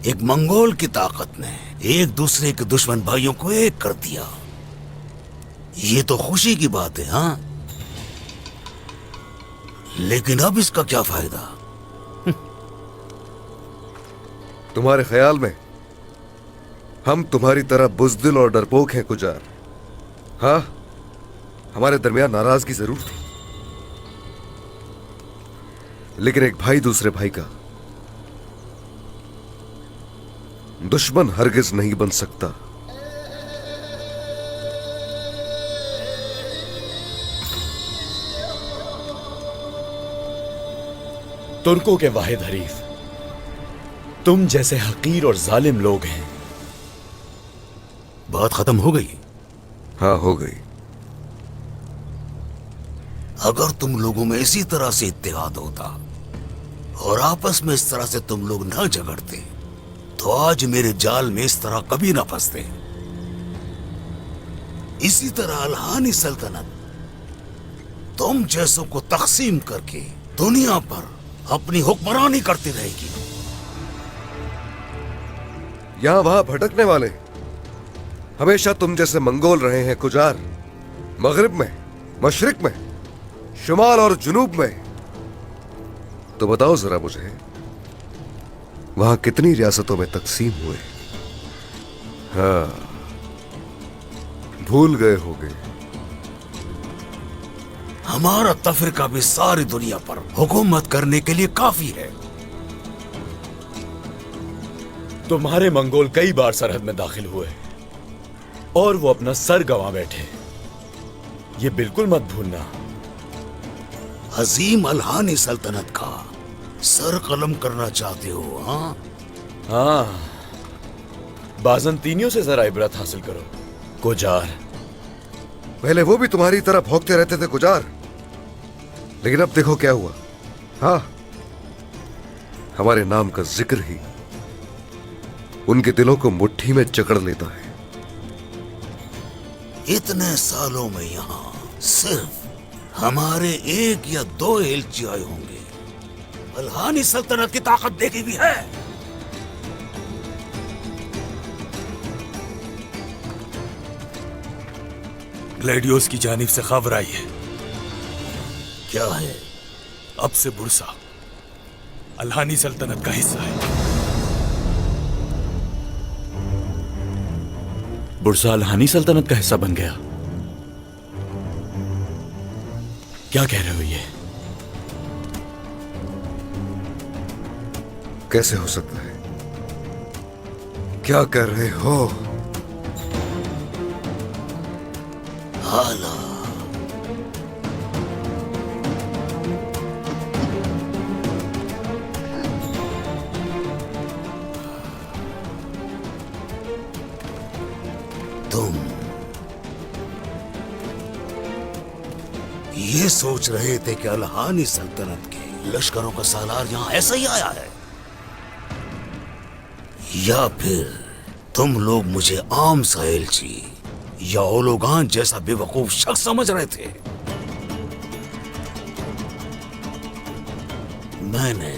एक मंगोल की ताकत ने एक दूसरे के दुश्मन भाइयों को एक कर दिया। ये तो खुशी की बात है, हाँ? लेकिन अब इसका क्या फायदा? तुम्हारे ख्याल में हम तुम्हारी तरह बुज़दिल और डरपोक हैं कुजार? हाँ, हमारे दरमियान नाराजगी जरूर थी, लेकिन एक भाई दूसरे भाई का दुश्मन हरगिज नहीं बन सकता। तुर्कों के वाहिद हरीफ तुम जैसे हकीर और जालिम लोग हैं। बात खत्म हो गई? हाँ, हो गई। अगर तुम लोगों में इसी तरह से इत्तेहाद होता और आपस में इस तरह से तुम लोग न झगड़ते तो आज मेरे जाल में इस तरह कभी ना फंसते। इसी तरह अल्हानी सल्तनत तुम जैसों को तकसीम करके दुनिया पर अपनी हुक्मरानी करती रहेगी। यहां वहां भटकने वाले हमेशा तुम जैसे मंगोल रहे हैं कुजार। मगरिब में, मशरिक में, शुमाल और जुनूब में। तो बताओ जरा मुझे, वहां कितनी रियासतों में तकसीम हुए? हाँ, भूल गए होगे। हमारा तफरीका भी सारी दुनिया पर हुकूमत करने के लिए काफी है। तुम्हारे मंगोल कई बार सरहद में दाखिल हुए और वो अपना सर गंवा बैठे। ये बिल्कुल मत भूलना। अजीम अल्हानी सल्तनत का सर कलम करना चाहते हो? हाँ, बाज़ंतीनियों से जरा इबरत हासिल करो कुजार। पहले वो भी तुम्हारी तरह भौंकते रहते थे कुजार, लेकिन अब देखो क्या हुआ। हाँ, हमारे नाम का जिक्र ही उनके दिलों को मुट्ठी में जकड़ लेता है। इतने सालों में यहाँ सिर्फ हमारे एक या दो एलची आए होंगे। अल्हानी सल्तनत की ताकत देखी भी है। ग्लैडियोस की जानिब से खबर आई है। क्या है? अब से बुरसा अल्हानी सल्तनत का हिस्सा है। बुरसा अल्हानी सल्तनत का हिस्सा बन गया? क्या कह रहे हो ये? कैसे हो सकता है? क्या कर रहे हो? हाला तुम ये सोच रहे थे कि अल्हानी सल्तनत के लश्करों का सालार यहां ऐसा ही आया है, या फिर तुम लोग मुझे आम सा एलची या ओलोगान जैसा बेवकूफ शख्स समझ रहे थे? मैंने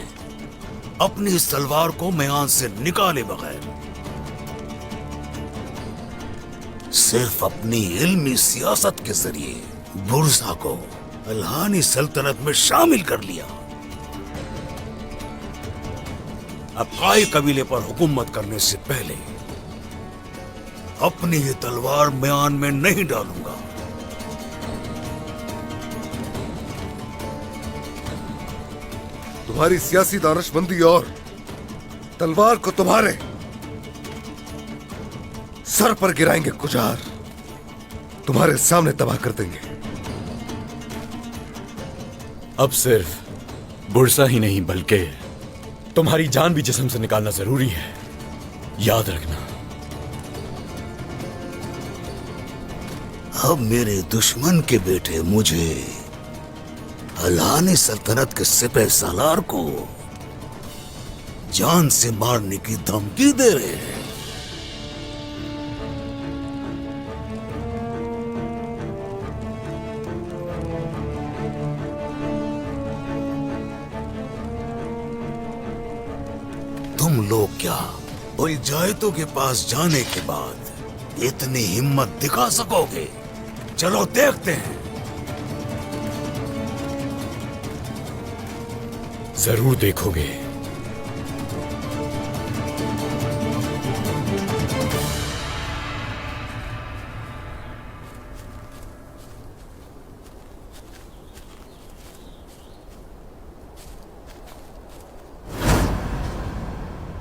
अपनी इस तलवार को म्यान से निकाले बगैर सिर्फ अपनी इल्मी सियासत के जरिए बुरसा को अल्हानी सल्तनत में शामिल कर लिया। अब काई कबीले पर हुकूमत करने से पहले अपनी ये तलवार म्यान में नहीं डालूंगा। तुम्हारी सियासी दानिशमंदी और तलवार को तुम्हारे सर पर गिराएंगे कुजार। तुम्हारे सामने तबाह कर देंगे। अब सिर्फ बुरसा ही नहीं बल्कि तुम्हारी जान भी जिस्म से निकालना जरूरी है, याद रखना। अब मेरे दुश्मन के बेटे मुझे अल्हानी सल्तनत के सिपह सालार को जान से मारने की धमकी दे रहे हैं। तुम लोग क्या उन जायतों के पास जाने के बाद इतनी हिम्मत दिखा सकोगे? चलो देखते हैं। जरूर देखोगे।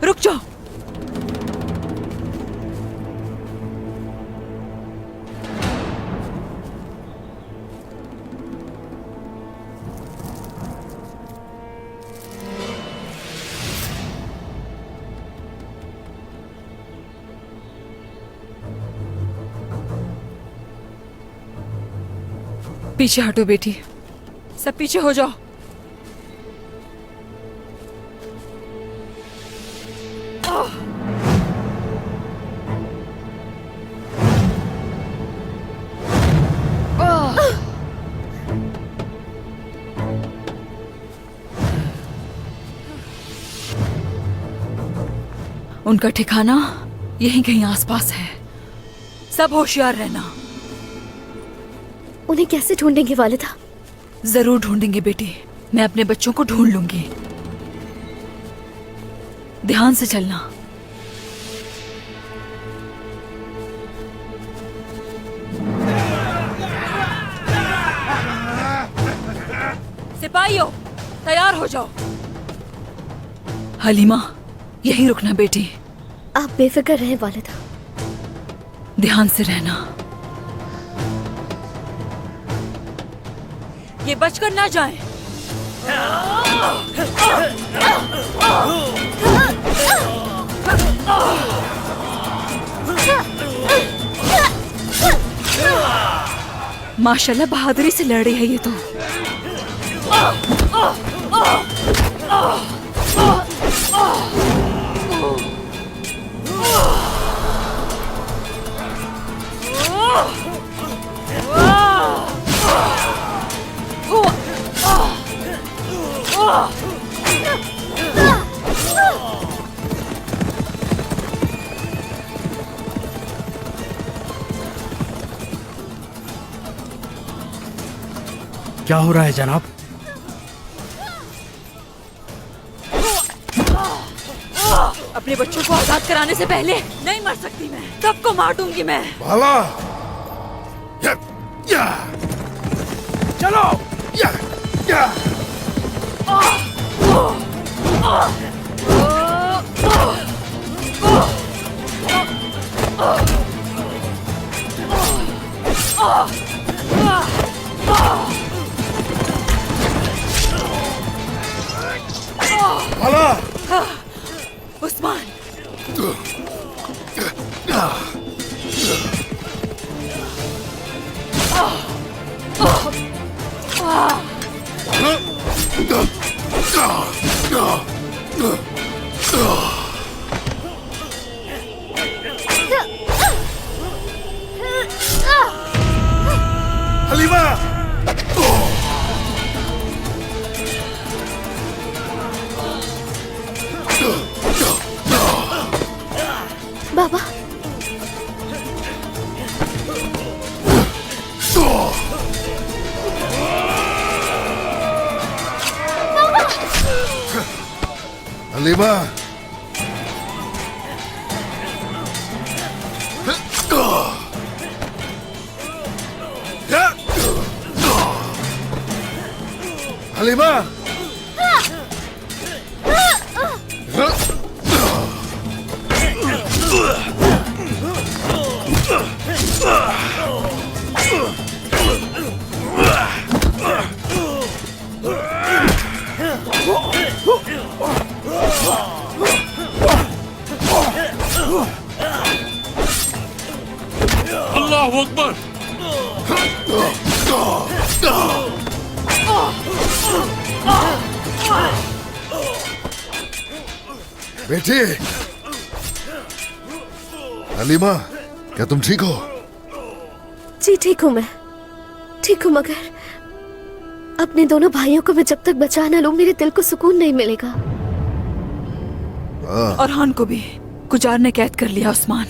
रुक जाओ। पीछे हटो बेटी, सब पीछे हो जाओ। उनका ठिकाना यहीं कहीं आसपास है, सब होशियार रहना। उन्हें कैसे ढूंढेंगे वालिदा? जरूर ढूंढेंगे बेटी, मैं अपने बच्चों को ढूंढ लूंगी। ध्यान से चलना। सिपाहियों, तैयार हो जाओ। हलीमा, यहीं रुकना बेटी। आप बेफिक्र रहें वालिदा। ध्यान से रहना, ये बचकर ना जाएं। माशाल्लाह बहादुरी से लड़ रही है ये तो। क्या हो रहा है जनाब? अपने बच्चों को आजाद कराने से पहले नहीं मर सकती मैं, सबको मार दूंगी मैं। भाला! चलो! भाला! उस्मान, हलीमा! बाबा, हलीमा! हलीमा! अल्लाह अकबर। बेटी, हलीमा, क्या तुम ठीक हो? जी ठीक हूँ मैं, ठीक हूँ, मगर अपने दोनों भाइयों को मैं जब तक बचा ना लूं मेरे दिल को सुकून नहीं मिलेगा। और हान को भी। कुजार ने कैद कर लिया उस्मान।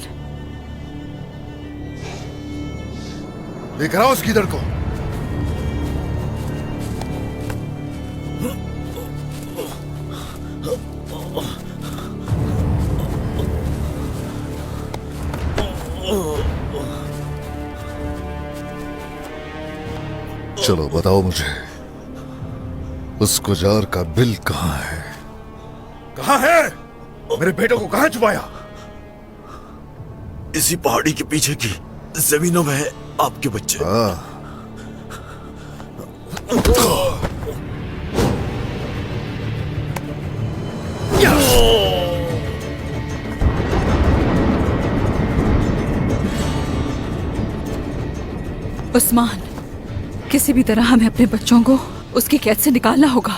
लेकर आओ उस गीदड़ को। चलो बताओ मुझे, उस गुजार का बिल कहाँ है? कहाँ है? मेरे बेटों को कहाँ छुपाया? इसी पहाड़ी के पीछे की जमीनों में है आपके बच्चे। उस्मान, किसी भी तरह हमें अपने बच्चों को उसकी कैद से निकालना होगा।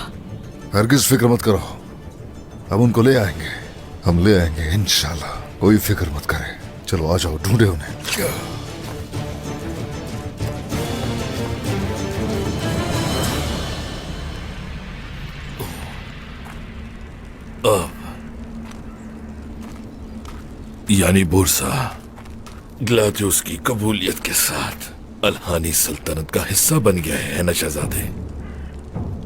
हरगिज फिक्र मत करो, हम उनको ले आएंगे, हम ले आएंगे इंशाल्लाह, कोई फिक्र मत करें। चलो आ जाओ, ढूंढे उन्हें। यानी बुरसा ग्लादियोस की कबूलियत के साथ अल्हानी सल्तनत का हिस्सा बन गया है ना शहजादे?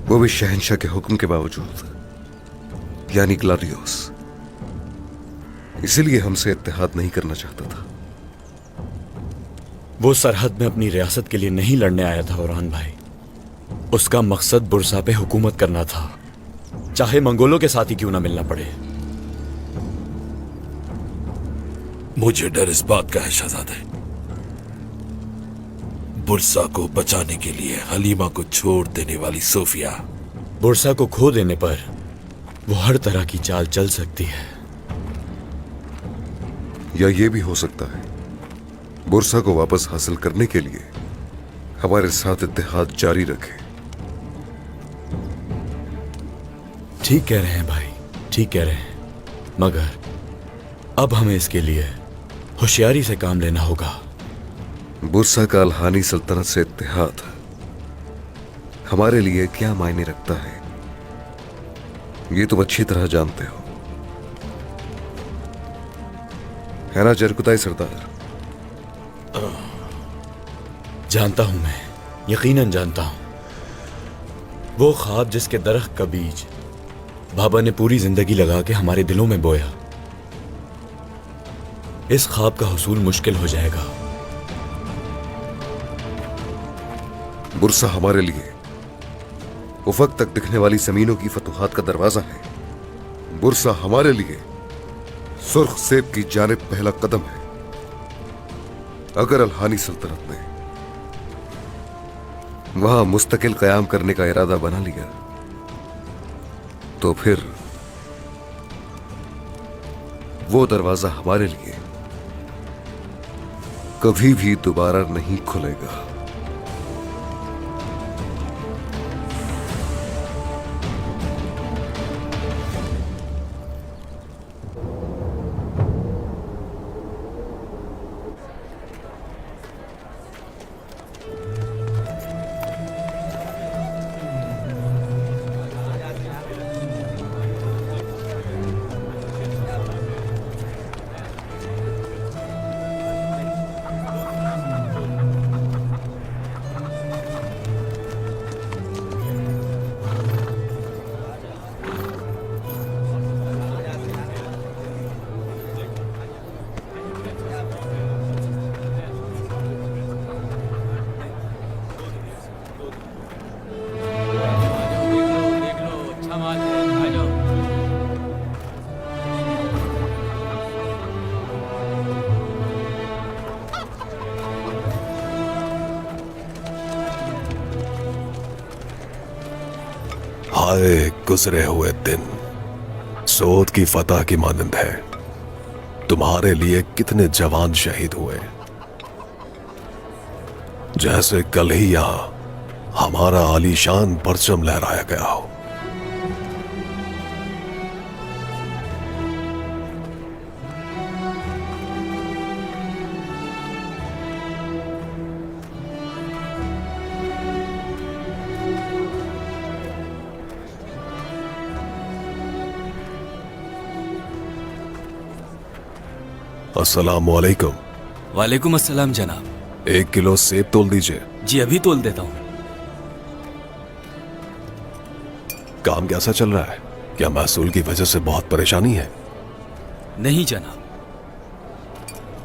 वो भी शहंशाह के हुक्म के बावजूद, यानी ग्लादियोस इसीलिए हमसे इत्तेहाद नहीं करना चाहता था। वो सरहद में अपनी रियासत के लिए नहीं लड़ने आया था ओरान भाई। उसका मकसद बुरसा पे हुकूमत करना था, चाहे मंगोलों के साथ ही क्यों ना मिलना पड़े। मुझे डर इस बात का है शहजादे, बुरसा को बचाने के लिए हलीमा को छोड़ देने वाली सोफिया। बुरसा को खो देने पर वो हर तरह की चाल चल सकती है। या ये भी हो सकता है बुरसा को वापस हासिल करने के लिए हमारे साथ इत्तेहाद जारी रखे। ठीक कह रहे हैं भाई, ठीक कह रहे हैं, मगर अब हमें इसके लिए होशियारी से काम लेना होगा। बुरसा का अल्हानी सल्तनत से इत्तेहाद हमारे लिए क्या मायने रखता है, ये तुम अच्छी तरह जानते हो, है ना जरकुताई सरदार? जानता हूं मैं, यकीनन जानता हूं। वो ख्वाब जिसके दरख्त का बीज बाबा ने पूरी जिंदगी लगा के हमारे दिलों में बोया, इस ख्वाब का हुसूल मुश्किल हो जाएगा। बुरसा हमारे लिए उफक तक दिखने वाली जमीनों की फतूहात का दरवाजा है। बुरसा हमारे लिए सुर्ख सेब की जानिब पहला कदम है। अगर अल्हानी सल्तनत ने वहां मुस्तकिल कयाम करने का इरादा बना लिया तो फिर वो दरवाजा हमारे लिए कभी भी दोबारा नहीं खुलेगा। हाय गुजरे हुए दिन सोद की फतह की मानंद है। तुम्हारे लिए कितने जवान शहीद हुए, जैसे कल ही यहां हमारा आलीशान परचम लहराया गया हो। अस्सलामुअलैकुम। वालेकुम अस्सलाम जनाब। 1 किलो सेब तोल दीजिए। जी अभी तोल देता हूँ। काम कैसा चल रहा है? क्या महसूल की वजह से बहुत परेशानी है? नहीं जनाब,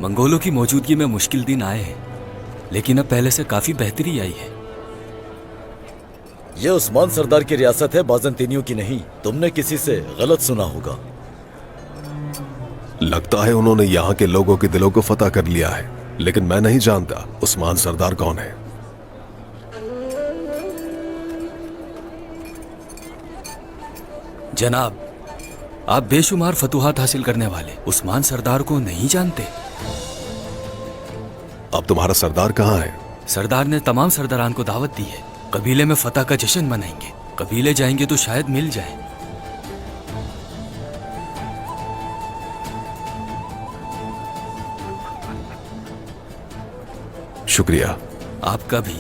मंगोलों की मौजूदगी में मुश्किल दिन आए हैं, लेकिन अब पहले से काफी बेहतरी आई है। ये उस्मान सरदार की रियासत है, बाज़ंतीनियों की नहीं। तुमने किसी से गलत सुना होगा। लगता है उन्होंने यहाँ के लोगों के दिलों को फतह कर लिया है, लेकिन मैं नहीं जानता उस्मान सरदार कौन है। जनाब, आप बेशुमार फतूहात हासिल करने वाले उस्मान सरदार को नहीं जानते। अब तुम्हारा सरदार कहाँ है? सरदार ने तमाम सरदारान को दावत दी है। कबीले में फतह का जश्न मनाएंगे। कबीले जाएंगे तो शायद मिल जाए। शुक्रिया। आपका भी।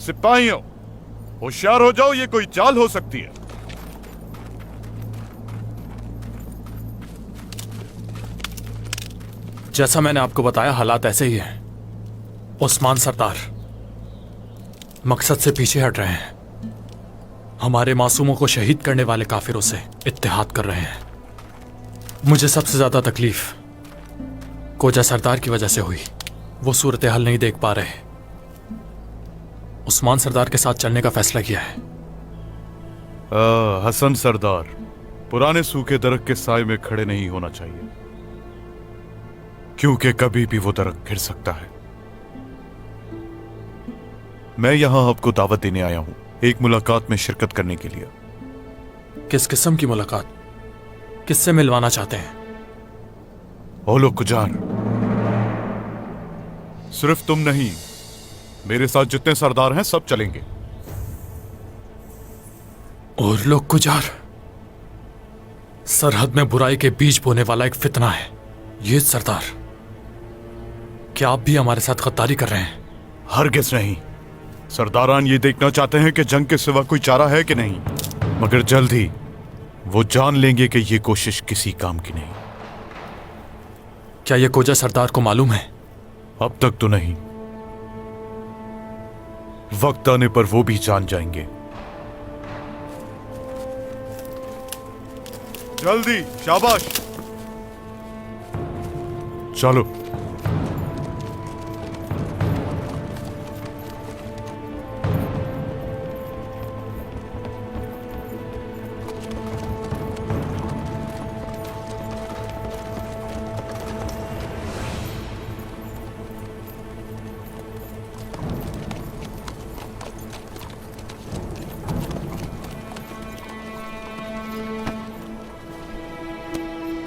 सिपाहियों, होशियार हो जाओ, ये कोई चाल हो सकती है। जैसा मैंने आपको बताया, हालात ऐसे ही हैं। उस्मान सरदार मकसद से पीछे हट रहे हैं। हमारे मासूमों को शहीद करने वाले काफिरों से इत्तेहाद कर रहे हैं। मुझे सबसे ज्यादा तकलीफ कोजा सरदार की वजह से हुई। वो सूरत हाल नहीं देख पा रहे। उस्मान सरदार के साथ चलने का फैसला किया है। हसन सरदार पुराने सूखे दरख्त के साए में खड़े नहीं होना चाहिए, क्योंकि कभी भी वो दरख्त गिर सकता है। मैं यहां आपको दावत देने आया हूं, एक मुलाकात में शिरकत करने के लिए। किस किस्म की मुलाकात? किससे मिलवाना चाहते हैं? ओलो कुजार, सिर्फ तुम नहीं, मेरे साथ जितने सरदार हैं सब चलेंगे। और लोग गुजार सरहद में बुराई के बीज बोने वाला एक फितना है। ये सरदार, क्या आप भी हमारे साथ गद्दारी कर रहे हैं? हरगिज़ नहीं। सरदारान ये देखना चाहते हैं कि जंग के सिवा कोई चारा है कि नहीं, मगर जल्द ही वो जान लेंगे कि ये कोशिश किसी काम की नहीं। क्या ये कोजा सरदार को मालूम है? अब तक तो नहीं, वक्त आने पर वो भी जान जाएंगे। जल्दी, शाबाश, चलो।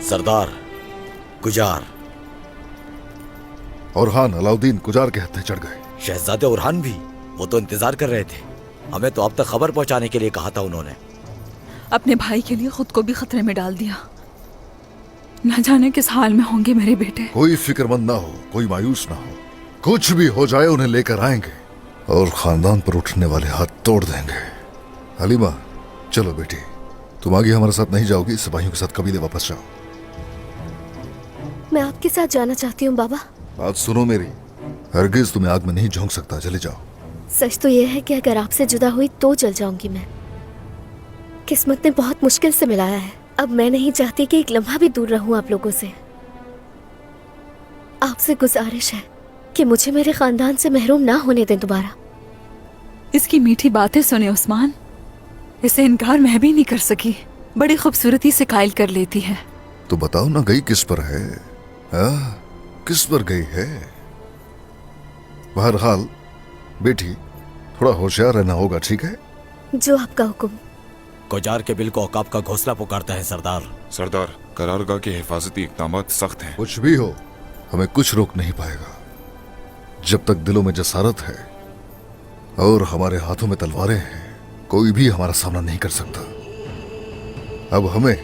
सरदार गुजार। ओरहान अलाउद्दीन गुजार के हत्थे चढ़ गए। शहजादे ओरहान भी? वो तो इंतजार कर रहे थे। हमें तो अब तक खबर पहुंचाने के लिए कहा था उन्होंने। अपने भाई के लिए खुद को भी खतरे में डाल दिया। न जाने किस हाल में होंगे मेरे बेटे। कोई फिक्रमंद ना हो, कोई मायूस ना हो। कुछ भी हो जाए उन्हें लेकर आएंगे और खानदान पर उठने वाले हाथ तोड़ देंगे। हलीमा, चलो बेटी, तुम आगे हमारे साथ नहीं जाओगी। सिपाहियों के साथ कबीले वापस जाओ। मैं आपके साथ जाना चाहती हूँ बाबा। बात सुनो मेरी, हरगिज तुम्हें आग में नहीं झोंक सकता। चले जाओ। सच तो यह है कि अगर आपसे जुदा हुई तो जल जाऊंगी मैं। किस्मत ने बहुत मुश्किल से मिलाया है। अब मैं नहीं चाहती कि एक लम्हा भी दूर रहूं आप लोगों से। आपसे गुजारिश है कि मुझे मेरे खानदान से महरूम ना होने दें दोबारा। इसकी मीठी बातें सुने उस्मान, इसे इनकार मैं भी नहीं कर सकी। बड़ी खूबसूरती से कायल कर लेती है। तो बताओ ना, गई किस पर है? किस पर गई है? बहरहाल बेटी, थोड़ा होशियार रहना होगा, ठीक है? जो आपका हुक्म। गुजार के बिल को औकाफ का घोंसला पुकारता है सरदार। सरदार, करारगाह के हिफाजती इकदाम सख्त हैं। कुछ भी हो, हमें कुछ रोक नहीं पाएगा जब तक दिलों में जसारत है और हमारे हाथों में तलवारें हैं। कोई भी हमारा सामना नहीं कर सकता। अब हमें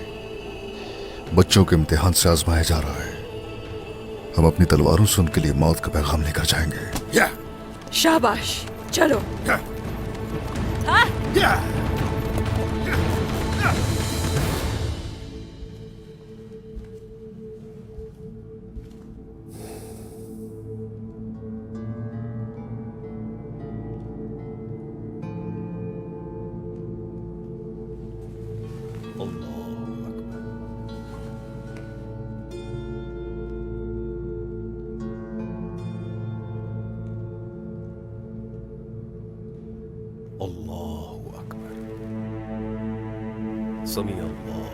बच्चों के इम्तिहान से आजमाया जा रहा है। हम अपनी तलवारों से उनके लिए मौत का पैगाम लेकर जाएंगे। शाबाश, चलो। अल्लाहु अकबर। समी अल्लाह।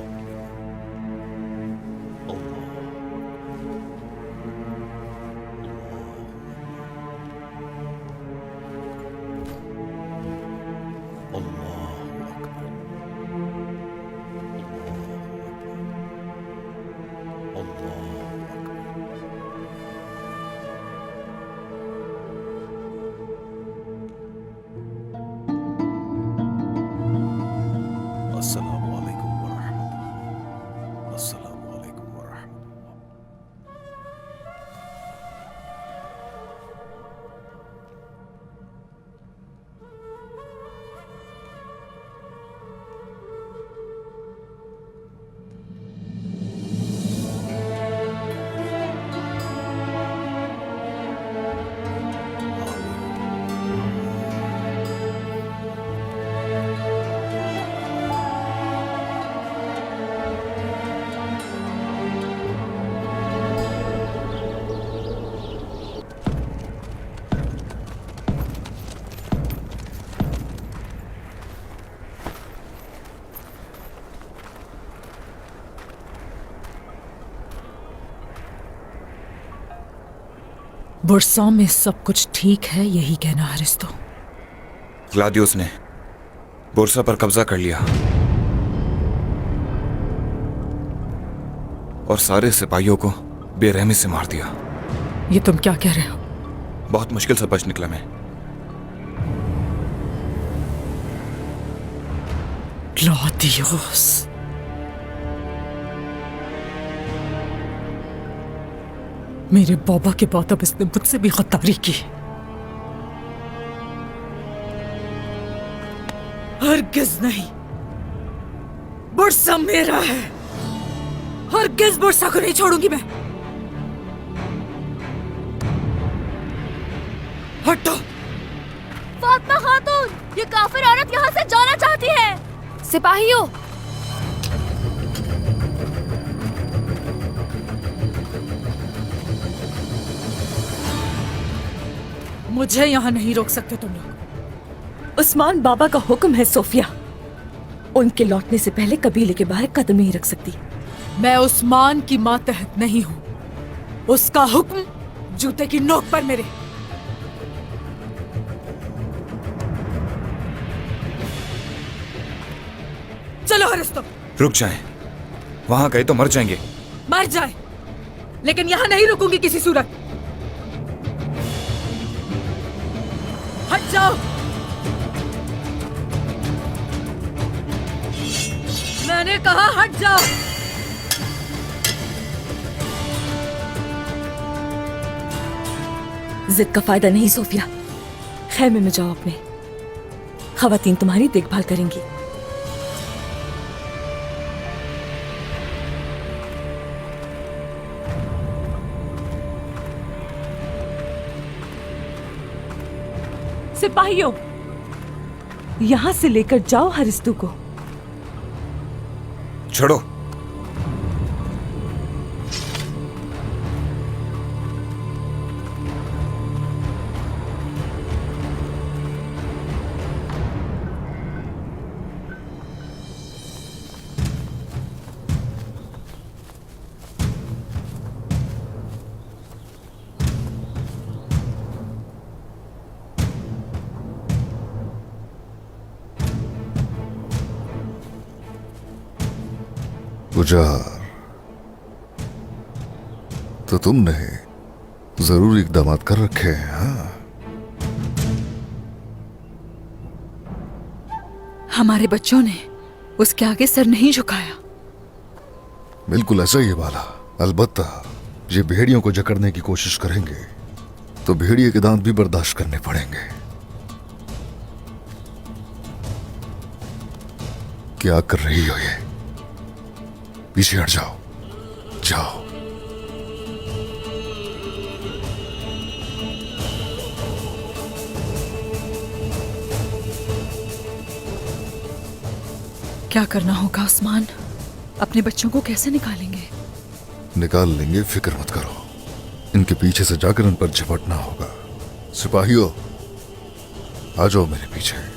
बुरसा में सब कुछ ठीक है, यही कहना अरिस्तो? ग्लादियोस ने बुरसा पर कब्जा कर लिया और सारे सिपाहियों को बेरहमी से मार दिया। ये तुम क्या कह रहे हो? बहुत मुश्किल से बच निकला मैं। ग्लादियोस, मेरे बाबा के बाद अब इसने मुझसे भी गद्दारी की। हरगिज नहीं, बुरसा मेरा है। हरगिज बुरसा को नहीं छोड़ूंगी मैं। हटो। फातिमा खातून, ये काफिर औरत यहाँ से जाना चाहती है। सिपाहियों, मुझे यहाँ नहीं रोक सकते तुम लोग। उस्मान बाबा का हुक्म है सोफिया, उनके लौटने से पहले कबीले के बाहर कदम नहीं रख सकती। मैं उस्मान की मातहत नहीं हूँ। उसका हुक्म जूते की नोक पर मेरे। चलो अरिस्तो। रुक जाएं, वहां गए तो मर जाएंगे। मर जाए, लेकिन यहाँ नहीं रुकूंगी किसी सूरत। हट जाओ। मैंने कहा हट जाओ। जिद का फायदा नहीं सोफिया, खैमे में जाओ अपने। खवातीन तुम्हारी देखभाल करेंगी। सिपाहियों, यहां से लेकर जाओ हरिस्तु को। छोड़ो। गुजार, तो तुमने जरूर इकदाम कर रखे हैं, हाँ? हमारे बच्चों ने उसके आगे सर नहीं झुकाया। बिल्कुल ऐसा ही है बाला। अलबत्ता ये भेड़ियों को जकड़ने की कोशिश करेंगे तो भेड़िए के दांत भी बर्दाश्त करने पड़ेंगे। क्या कर रही हो ये? पीछे हट जाओ, जाओ। क्या करना होगा उस्मान? अपने बच्चों को कैसे निकालेंगे? निकाल लेंगे, फिक्र मत करो। इनके पीछे से जाकर इन पर झपटना होगा। सिपाहियों, आ जाओ मेरे पीछे।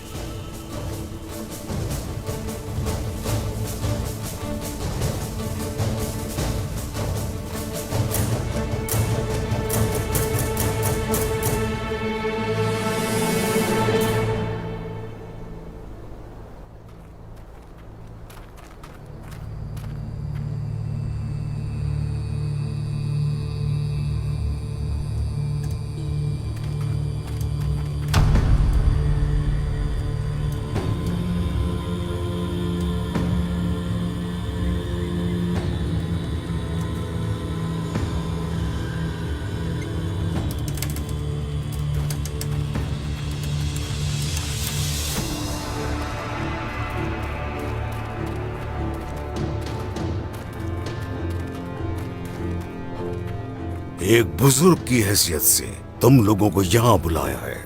एक बुजुर्ग की हैसियत से तुम लोगों को यहां बुलाया है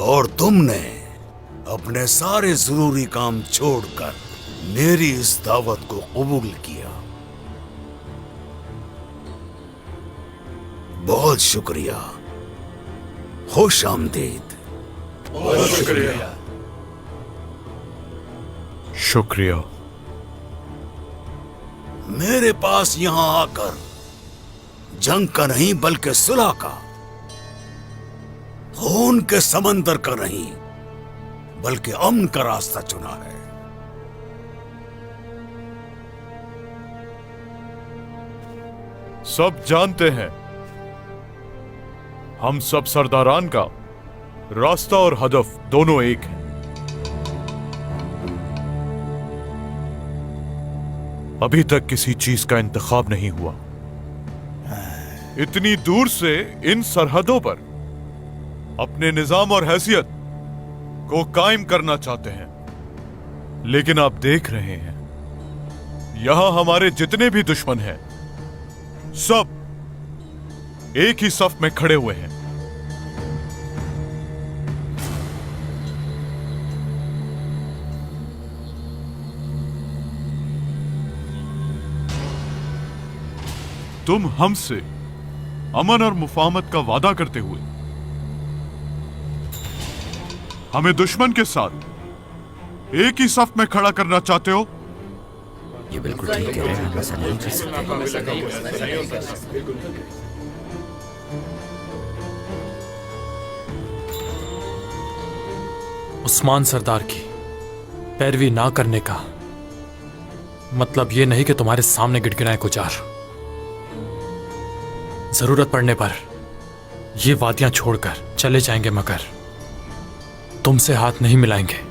और तुमने अपने सारे जरूरी काम छोड़कर मेरी इस दावत को कबूल किया। बहुत शुक्रिया। खुश आमदीद। बहुत शुक्रिया। शुक्रिया। मेरे पास यहां आकर जंग का नहीं बल्कि सुलह का, खून के समंदर का नहीं बल्कि अमन का रास्ता चुना है। सब जानते हैं हम सब सरदारान का रास्ता और हदफ दोनों एक है। अभी तक किसी चीज का इंतखाब नहीं हुआ। इतनी दूर से इन सरहदों पर अपने निजाम और हैसियत को कायम करना चाहते हैं, लेकिन आप देख रहे हैं यहां हमारे जितने भी दुश्मन हैं सब एक ही सफ में खड़े हुए हैं। तुम हमसे अमन और मुफाहमत का वादा करते हुए हमें दुश्मन के साथ एक ही सफ में खड़ा करना चाहते हो? ये बिल्कुल ठीक कह रहे हैं, ऐसा नहीं कर सकते। उस्मान सरदार की पैरवी ना करने का मतलब ये नहीं कि तुम्हारे सामने गिड़गिड़ाए गुजार। जरूरत पड़ने पर ये वादियां छोड़कर चले जाएंगे, मगर तुमसे हाथ नहीं मिलाएंगे।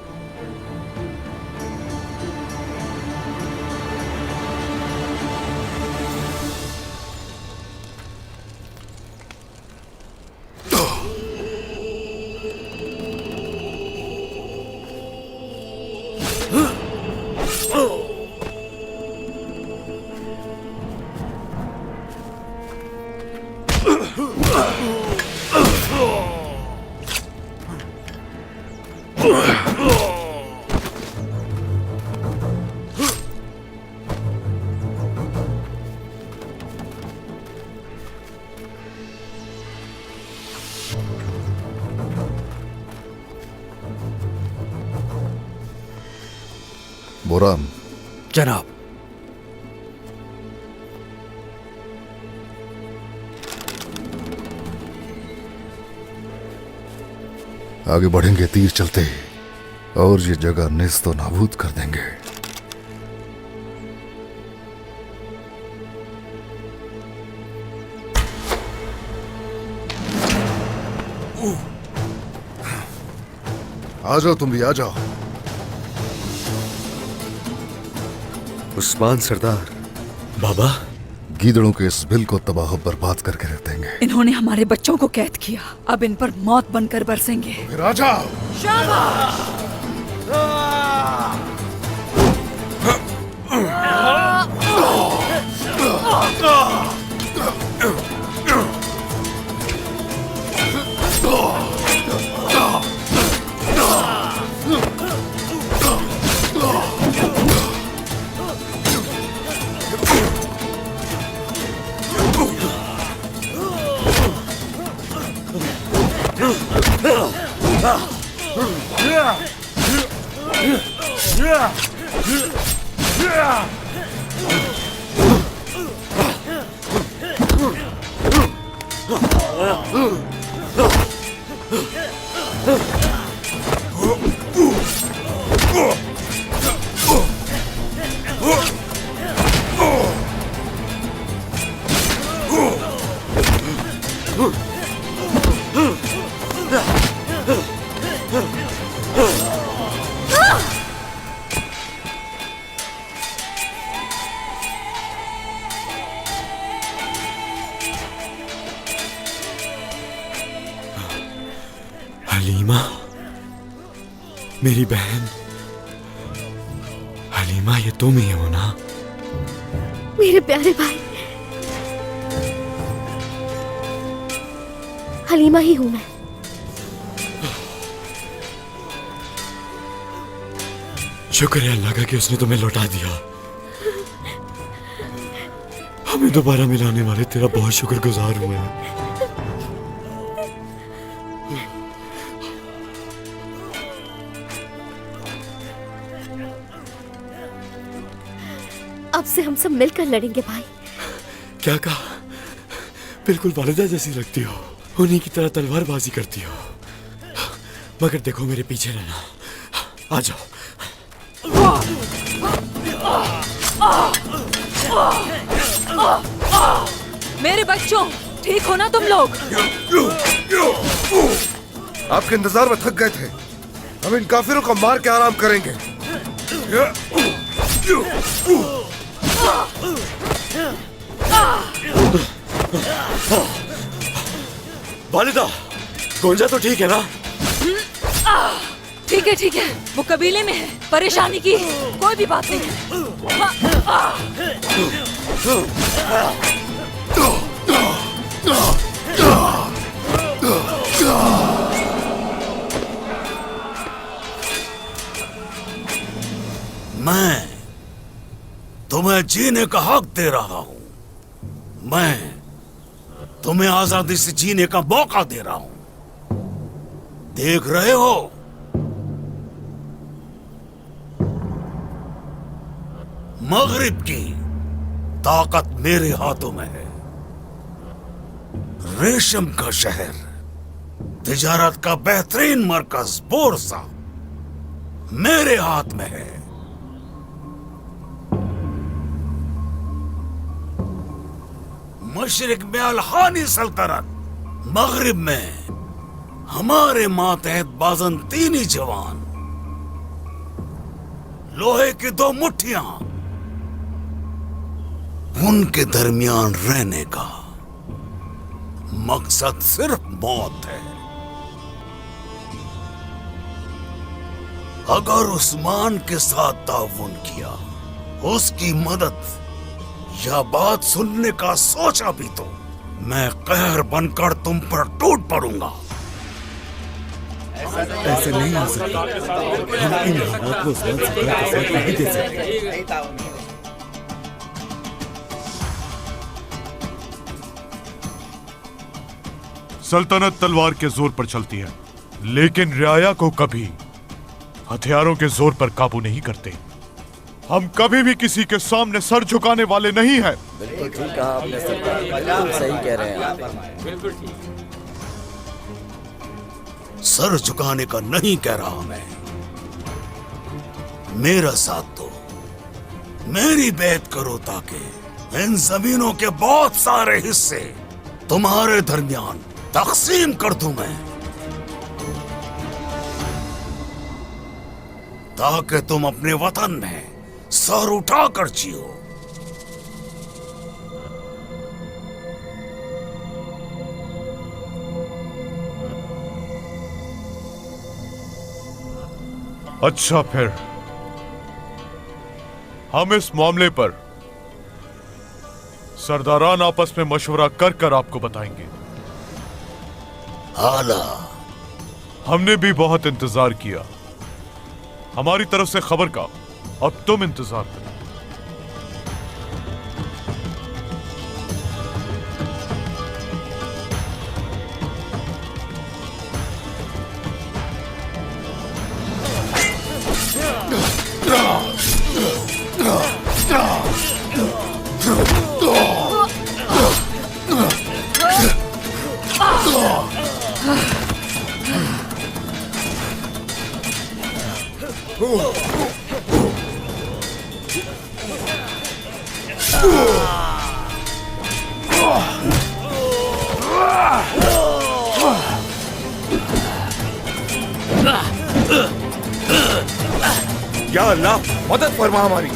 बोरान, जनाब। आगे बढ़ेंगे तीर चलते और ये जगह नेस्तो नाबूद कर देंगे। आ जाओ, तुम भी आ जाओ। उस्मान सरदार। बाबा, गीदड़ों के इस बिल को तबाह बर्बाद करके रख देंगे। इन्होंने हमारे बच्चों को कैद किया, अब इन पर मौत बनकर बरसेंगे। फिर आ जाओ। हलीमा, मेरी बहन हलीमा, ये तुम ही हो ना? मेरे प्यारे भाई, हलीमा ही हूं मैं। शुक्र है अल्लाह का कि उसने तुम्हें लौटा दिया। हमें दोबारा मिलाने वाले तेरा बहुत शुक्रगुजार हुए हैं। अब से हम सब मिलकर लड़ेंगे भाई। क्या कहा? बिल्कुल वालिदा जैसी लगती हो, उन्हीं की तरह तलवारबाजी करती हो। मगर देखो, मेरे पीछे रहना। आ जाओ। मेरे बच्चों, ठीक हो ना तुम लोग? आपके इंतजार में थक गए थे। हम इन काफिरों को मार के आराम करेंगे। वालिदा, गोंजा तो ठीक है ना? ठीक है, ठीक है, वो कबीले में है, परेशानी की कोई भी बात नहीं है। मैं तुम्हें जीने का हक दे रहा हूं। मैं तुम्हें आजादी से जीने का मौका दे रहा हूं। देख रहे हो, मगरिब की ताकत मेरे हाथों में है। रेशम का शहर, तिजारत का बेहतरीन मरकज बोरसा मेरे हाथ में है। मशरिक में अलहानी सल्तनत, मगरिब में हमारे मातहत बाज़ंतीनी जवान। लोहे की दो मुट्ठियां, उनके दरमियान रहने का मकसद सिर्फ मौत है। अगर उस्मान के साथ ताउन किया, उसकी मदद या बात सुनने का सोचा भी तो मैं कहर बनकर तुम पर टूट पड़ूंगा। ऐसे नहीं हो सकता। हम इन हालात को उस्मान सरदार के साथ नहीं दे सकते। सल्तनत तलवार के जोर पर चलती है, लेकिन रियाया को कभी हथियारों के जोर पर काबू नहीं करते। हम कभी भी किसी के सामने सर झुकाने वाले नहीं हैं। बिल्कुल ठीक कहा आपने सरदार, बिल्कुल सही कह रहे हैं आप। बिल्कुल ठीक। सर झुकाने का नहीं कह रहा मैं। मेरा साथ दो, मेरी बैत करो ताकि इन जमीनों के बहुत सारे हिस्से तुम्हारे दरमियान तकसीम कर दूं मैं। ताकि तुम अपने वतन में सर उठाकर जियो। अच्छा, फिर हम इस मामले पर सरदारान आपस में मशवरा कर कर आपको बताएंगे। आला, हमने भी बहुत इंतजार किया, हमारी तरफ से खबर का अब तुम इंतजार करो। या अल्लाह, मदद फरमा हमारी।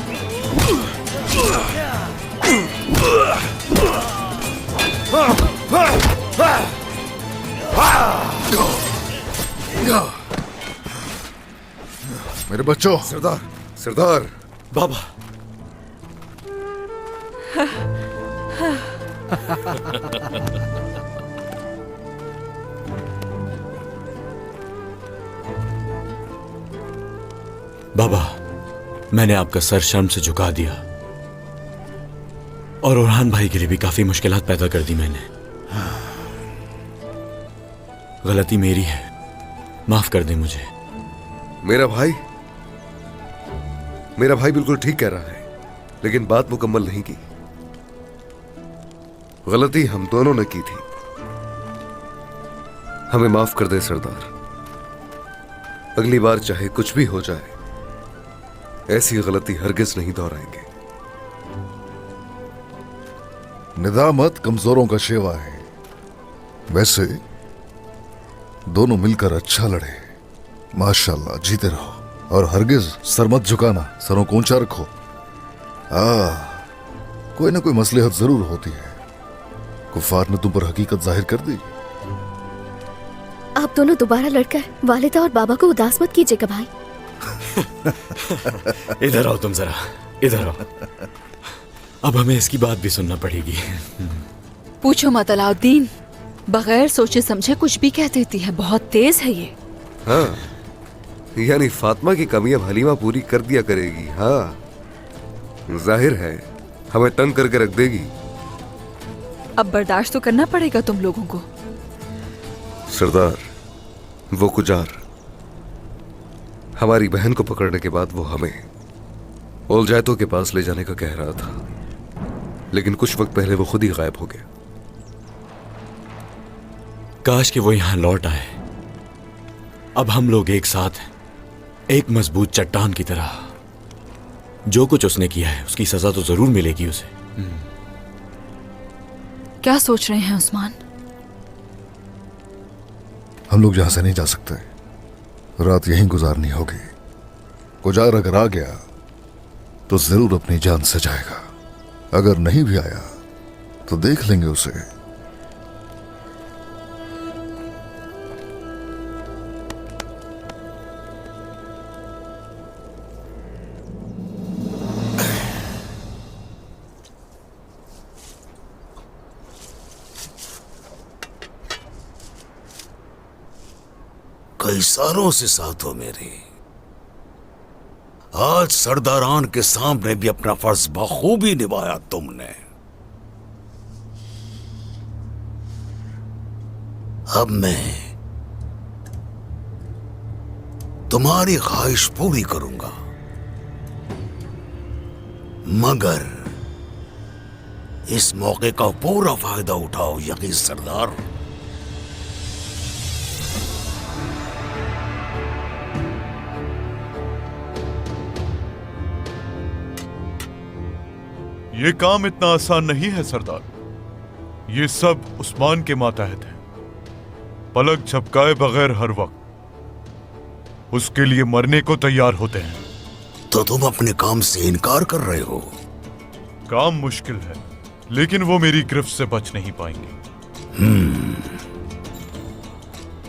मेरे बच्चों। सरदार, सरदार। बाबा। बाबा, मैंने आपका सर शर्म से झुका दिया और ओरहान भाई के लिए भी काफी मुश्किलात पैदा कर दी मैंने। गलती मेरी है, माफ कर दे मुझे। मेरा भाई बिल्कुल ठीक कह रहा है, लेकिन बात मुकम्मल नहीं की। गलती हम दोनों ने की थी, हमें माफ कर दे सरदार। अगली बार चाहे कुछ भी हो जाए, ऐसी गलती हरगिज नहीं दोहराएंगे। निदामत कमजोरों का शेवा है। वैसे दोनों मिलकर अच्छा लड़े। माशाल्लाह, जीते रहो और हरगिज सर मत झुकाना, सरों को ऊंचा रखो। कोई ना कोई मसलहत जरूर होती है। कुफार ने तुम पर हकीकत जाहिर कर दी। आप दोनों दोबारा लड़कर वालिदा और बाबा को उदास मत कीजिएगा भाई। इधर आओ तुम जरा, इधर आओ। अब हमें इसकी बात भी सुनना पड़ेगी। पूछो मत अलाउद्दीन, बगैर सोचे समझे कुछ भी कह देती है, बहुत तेज है ये। हाँ, यानी फातिमा की कमियां हलीमा पूरी कर दिया करेगी। हाँ, जाहिर है हमें तंग करके रख देगी। अब बर्दाश्त तो करना पड़ेगा तुम लोगों को। सरदार, वो कुजार हमारी बहन को पकड़ने के बाद वो हमें ओलजायतों के पास ले जाने का कह रहा था, लेकिन कुछ वक्त पहले वो खुद ही गायब हो गया। काश कि वो यहां लौट आए। अब हम लोग एक साथ हैं, एक मजबूत चट्टान की तरह। जो कुछ उसने किया है उसकी सजा तो जरूर मिलेगी उसे। क्या सोच रहे हैं उस्मान? हम लोग यहां से नहीं जा सकते, रात यहीं गुजारनी होगी। कुजार अगर आ गया तो जरूर अपनी जान से जाएगा। अगर नहीं भी आया तो देख लेंगे उसे। कई सालों से साथ हो मेरे, आज सरदारान के सामने भी अपना फर्ज बखूबी निभाया तुमने। अब मैं तुम्हारी ख्वाहिश पूरी करूंगा, मगर इस मौके का पूरा फायदा उठाओ यकीन सरदार। ये काम इतना आसान नहीं है सरदार। ये सब उस्मान के मातहत है। पलक झपकाए बगैर हर वक्त उसके लिए मरने को तैयार होते हैं। तो तुम अपने काम से इनकार कर रहे हो? काम मुश्किल है, लेकिन वो मेरी गिरफ्त से बच नहीं पाएंगे।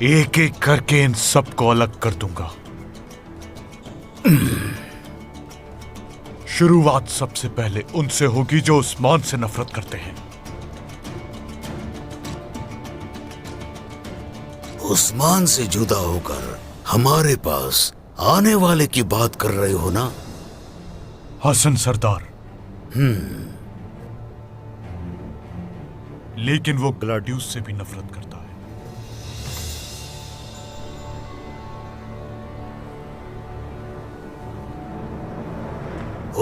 एक एक करके इन सबको अलग कर दूंगा। शुरुआत सबसे पहले उनसे होगी जो उस्मान से नफरत करते हैं। उस्मान से जुदा होकर हमारे पास आने वाले की बात कर रहे हो ना? हसन सरदार। लेकिन वो ग्लाडियुस से भी नफरत करता है।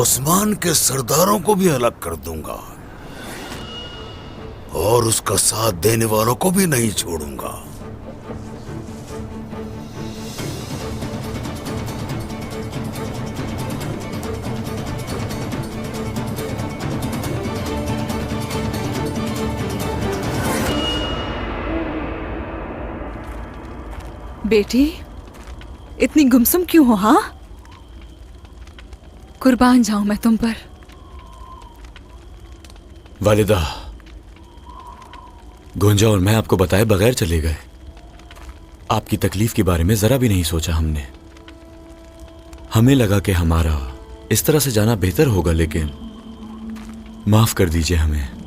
उस्मान के सरदारों को भी अलग कर दूंगा और उसका साथ देने वालों को भी नहीं छोड़ूंगा। बेटी, इतनी गुमसुम क्यों हो? हाँ, कुर्बान जाऊं मैं तुम पर। वालिदा, गुंजा और मैं आपको बताए बगैर चले गए। आपकी तकलीफ के बारे में जरा भी नहीं सोचा हमने। हमें लगा कि हमारा इस तरह से जाना बेहतर होगा, लेकिन माफ कर दीजिए हमें।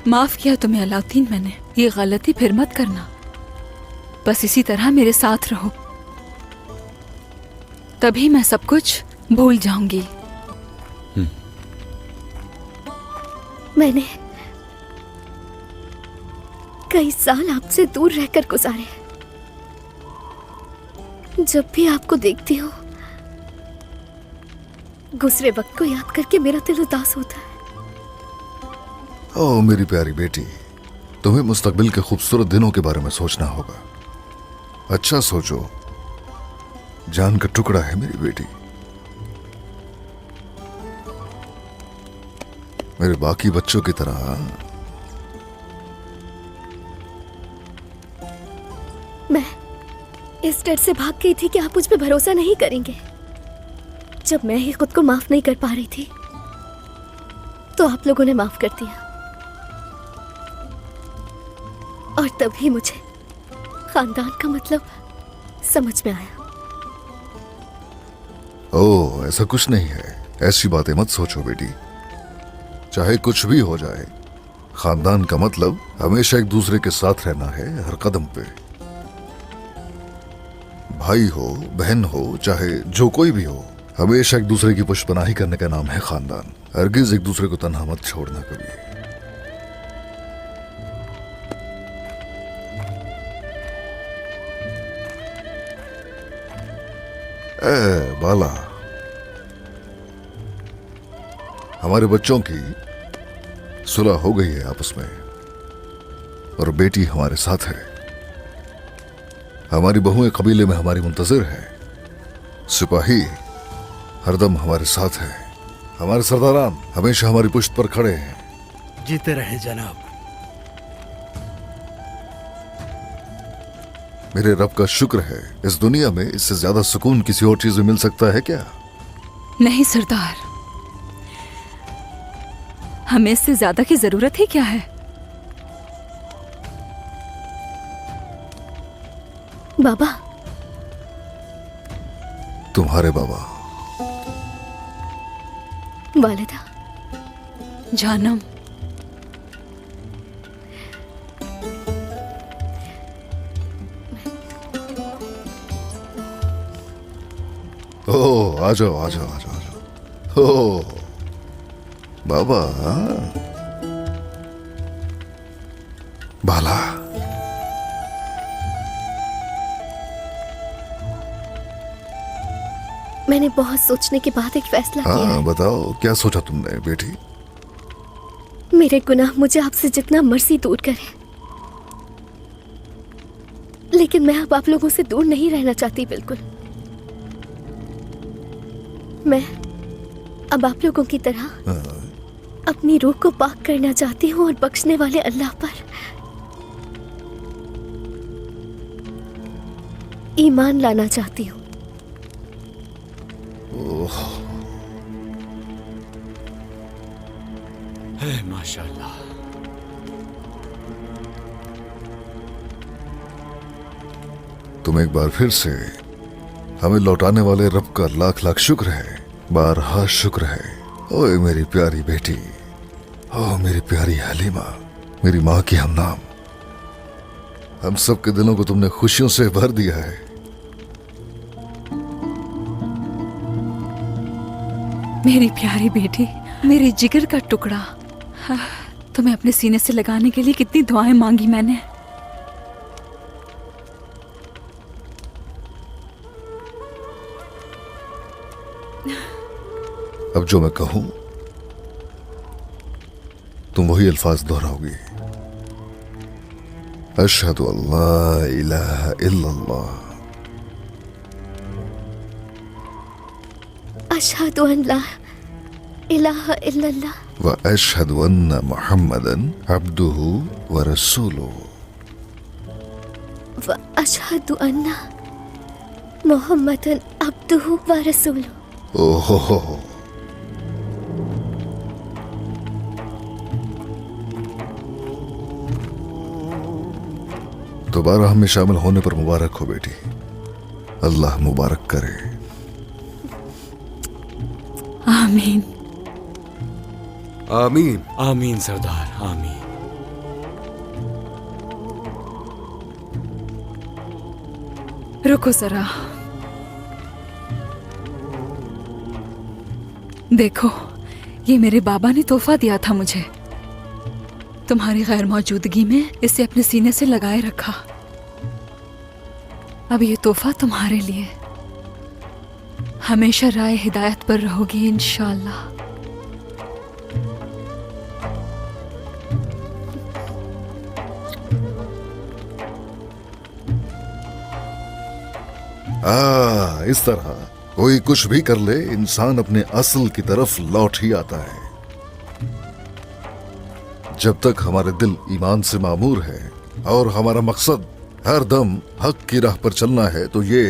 माफ किया तुम्हें अलाउद्दीन मैंने। ये गलती फिर मत करना। बस इसी तरह मेरे साथ रहो, तभी मैं सब कुछ भूल जाऊंगी। मैंने कई साल आपसे दूर रहकर गुजारे। जब भी आपको देखती हूँ, गुजरे वक्त को याद करके मेरा दिल उदास होता है। ओ मेरी प्यारी बेटी, तुम्हें मुस्तकबिल के खूबसूरत दिनों के बारे में सोचना होगा। अच्छा सोचो, जान का टुकड़ा है मेरी बेटी। मेरे बाकी बच्चों की तरह मैं इस डर से भाग गई थी कि आप मुझ पे भरोसा नहीं करेंगे। जब मैं ही खुद को माफ नहीं कर पा रही थी, तो आप लोगों ने माफ कर दिया। और तभी मुझे खानदान का मतलब समझ में आया। ओ, ऐसा कुछ नहीं है। ऐसी बातें मत सोचो बेटी। चाहे कुछ भी हो जाए, खानदान का मतलब हमेशा एक दूसरे के साथ रहना है, हर कदम पे। भाई हो, बहन हो, चाहे जो कोई भी हो, हमेशा एक दूसरे की पुष्पनाही करने का नाम है खानदान। हरगिज एक दूसरे को तन्हा मत छोड़ना कभी। बाला, हमारे बच्चों की सुलह हो गई है आपस में, और बेटी हमारे साथ है। हमारी बहुएं कबीले में हमारी मुंतजिर है। सिपाही हरदम हमारे साथ है। हमारे सरदारान हमेशा हमारी पुश्त पर खड़े हैं। जीते रहे जनाब। मेरे रब का शुक्र है, इस दुनिया में इससे ज्यादा सुकून किसी और चीज में मिल सकता है क्या? नहीं सरदार, हमें इससे ज्यादा की जरूरत ही क्या है? बाबा। तुम्हारे बाबा। वालिदा। जानम। ओ, आ जाओ आ जाओ आ जाओ आ जाओ। ओ बाबा। बाला, मैंने बहुत सोचने के बाद एक फैसला किया है। बताओ, क्या सोचा तुमने बेटी? मेरे गुनाह मुझे आपसे जितना मर्जी दूर करे, लेकिन मैं अब आप लोगों से दूर नहीं रहना चाहती। बिल्कुल, मैं अब आप लोगों की तरह अपनी रूह को पाक करना चाहती हूँ और बख्शने वाले अल्लाह पर ईमान लाना चाहती हूँ। है माशाल्लाह। तुम एक बार फिर से हमें लौटाने वाले रब का लाख लाख शुक्र है, बारहा शुक्र है। ओए मेरी प्यारी बेटी, ओ मेरी प्यारी हलीमा, मेरी माँ की हम नाम, हम सब के दिलों को तुमने खुशियों से भर दिया है। मेरी प्यारी बेटी, मेरे जिगर का टुकड़ा, हाँ, तुम्हें अपने सीने से लगाने के लिए कितनी दुआएं मांगी मैंने। अब जो मैं कहूं तुम वही अल्फाज दोहराओगी। अशहदु अल्ला इलाहा इल्लल्लाह, अशहदु अन ला इलाहा इल्लल्लाह, व अशहदु अन्ना मुहम्मदन अब्दुहु व रसूलुहु, व अशहदु अन्ना मुहम्मदन अब्दुहु व रसूलुहु। ओहो, दोबारा हमें शामिल होने पर मुबारक हो बेटी, अल्लाह मुबारक करे। आमीन आमीन आमीन सरदार, आमीन। रुको जरा, देखो ये मेरे बाबा ने तोहफा दिया था मुझे। तुम्हारी गैर मौजूदगी में इसे अपने सीने से लगाए रखा। अब ये तोहफा तुम्हारे लिए। हमेशा राय हिदायत पर रहोगी इंशाअल्लाह। इस तरह कोई कुछ भी कर ले, इंसान अपने असल की तरफ लौट ही आता है। जब तक हमारे दिल ईमान से मामूर है और हमारा मकसद हर दम हक की राह पर चलना है, तो ये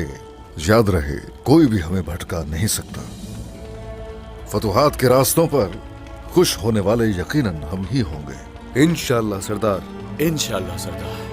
याद रहे कोई भी हमें भटका नहीं सकता। फतुहात के रास्तों पर खुश होने वाले यकीनन हम ही होंगे इंशाअल्लाह सरदार, इंशाअल्लाह सरदार।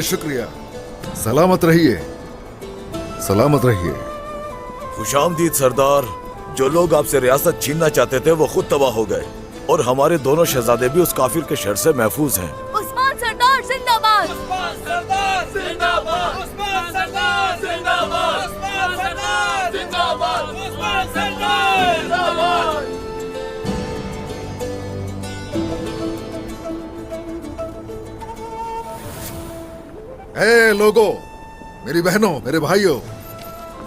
शुक्रिया। सलामत रहिए, सलामत रहिए। खुशामदीद सरदार। जो लोग आपसे रियासत छीनना चाहते थे वो खुद तबाह हो गए और हमारे दोनों शहजादे भी उस काफिर के शर से महफूज हैं। उस्मान सरदार जिंदाबाद, उस्मान सरदार जिंदाबाद, उस्मान सरदार जिंदाबाद, उस्मान सरदार जिंदाबाद, उस्मान सरदार जिंदाबाद। ए लोगों, मेरी बहनों, मेरे भाइयों,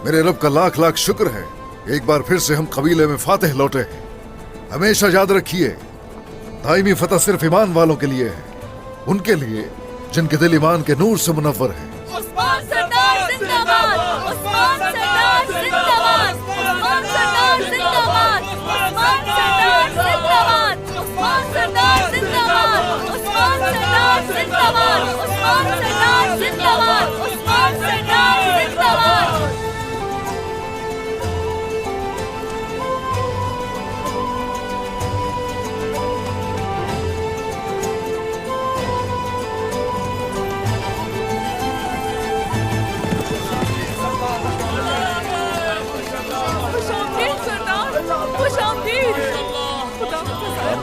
मेरे रब का लाख लाख शुक्र है, एक बार फिर से हम कबीले में फातेह लौटे हैं। हमेशा याद रखिए, दायमी फतह सिर्फ ईमान वालों के लिए है, उनके लिए जिनके दिल ईमान के नूर से मुनव्वर है। उस्मान सरदार जिंदाबाद, उस्मान सरदार जिंदाबाद, उस्मान सरदार जिंदाबाद, उस्मान सरदार जिंदाबाद, उस्मान सरदार जिंदाबाद, उस्मान सरदार जिंदाबाद, उस्मान सरदार जिंदाबाद, उस्मान सरदार जिंदाबाद।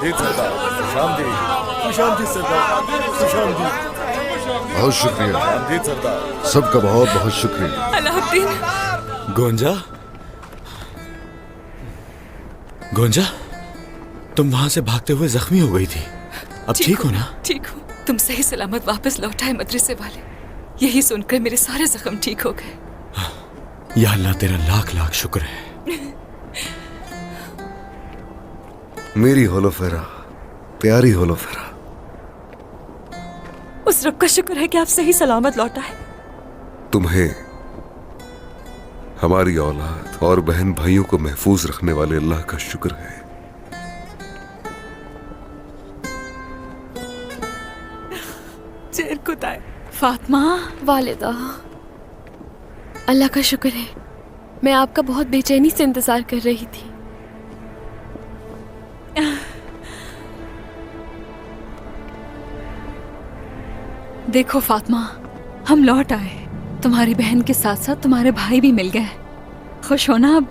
आमदीद सरदार, खुशामदीद, खुशामदीद सरदार, खुशामदीद। बहुत शुक्रिया आमदीद सरदार। सबका बहुत बहुत शुक्रिया। अलाउद्दीन, गोंजा, गोंजा, तुम वहां से भागते हुए जख्मी हो गई थी, अब ठीक हो ना? ठीक हूँ। तुम सही सलामत वापस लौट आए मदरसे वाले। यही सुनकर मेरे सारे जख्म ठीक हो गए। या अल्लाह, तेरा लाख लाख शुक्र है। मेरी होलोफेरा, प्यारी होलोफेरा, उस रब का शुक्र है कि आप सही सलामत लौट आए। तुम्हें, हमारी औलाद और बहन भाइयों को महफूज रखने वाले अल्लाह का शुक्र है। चेर कुदाए। फातिमा, वालिदा, अल्लाह का शुक्र है, मैं आपका बहुत बेचैनी से इंतजार कर रही थी। देखो फातिमा, हम लौट आए। तुम्हारी बहन के साथ साथ तुम्हारे भाई भी मिल गए। खुश हो ना अब?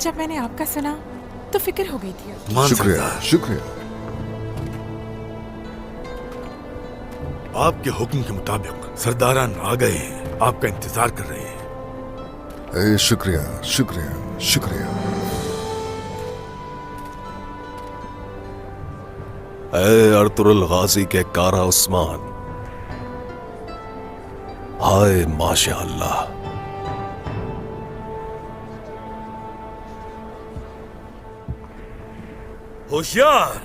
जब मैंने आपका सुना तो फिक्र हो गई थी। शुक्रिया शुक्रिया। आपके हुक्म के मुताबिक सरदारान आ गए हैं, आपका इंतजार कर रहे हैं। शुक्रिया शुक्रिया शुक्रिया। ए अर्तुरुल गाजी के कारा उस्मान, हाय माशाअल्लाह। होशियार,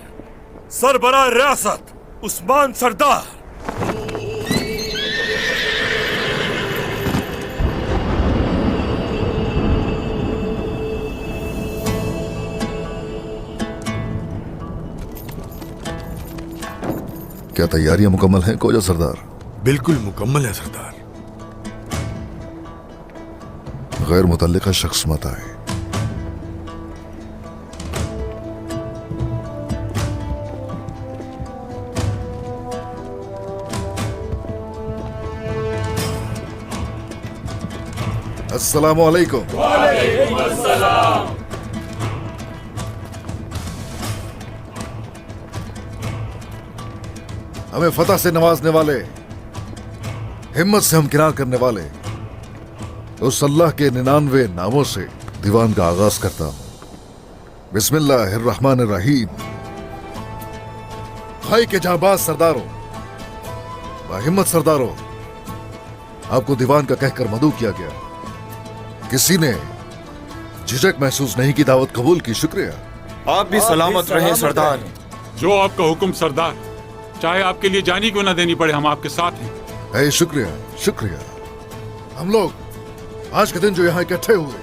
सरबराह रियासत उस्मान सरदार। क्या तैयारियां मुकम्मल हैं कोजा सरदार? बिल्कुल मुकम्मल है सरदार। गैर मुतल्लिका शख्स मत आए। अस्सलामु अलैकुम। वालेकुम अस्सलाम। हमें फतह से नवाजने वाले, हिम्मत से हमकिनार करने वाले उस अल्लाह के 99 नामों से दीवान का आगाज करता हूं। बिस्मिल्लाहिर्रहमानिर्रहीम। भाई के जाबाज सरदारों, बाहिम्मत सरदारों, आपको दीवान का कहकर मदऊ किया गया। किसी ने झिझक महसूस नहीं की, दावत कबूल की। शुक्रिया। आप भी सलामत रहें सरदार। जो आपका हुक्म सरदार, चाहे आपके लिए जानी क्यों ना देनी पड़े, हम आपके साथ हैं। शुक्रिया शुक्रिया। हम लोग आज के दिन जो यहाँ इकट्ठे हुए,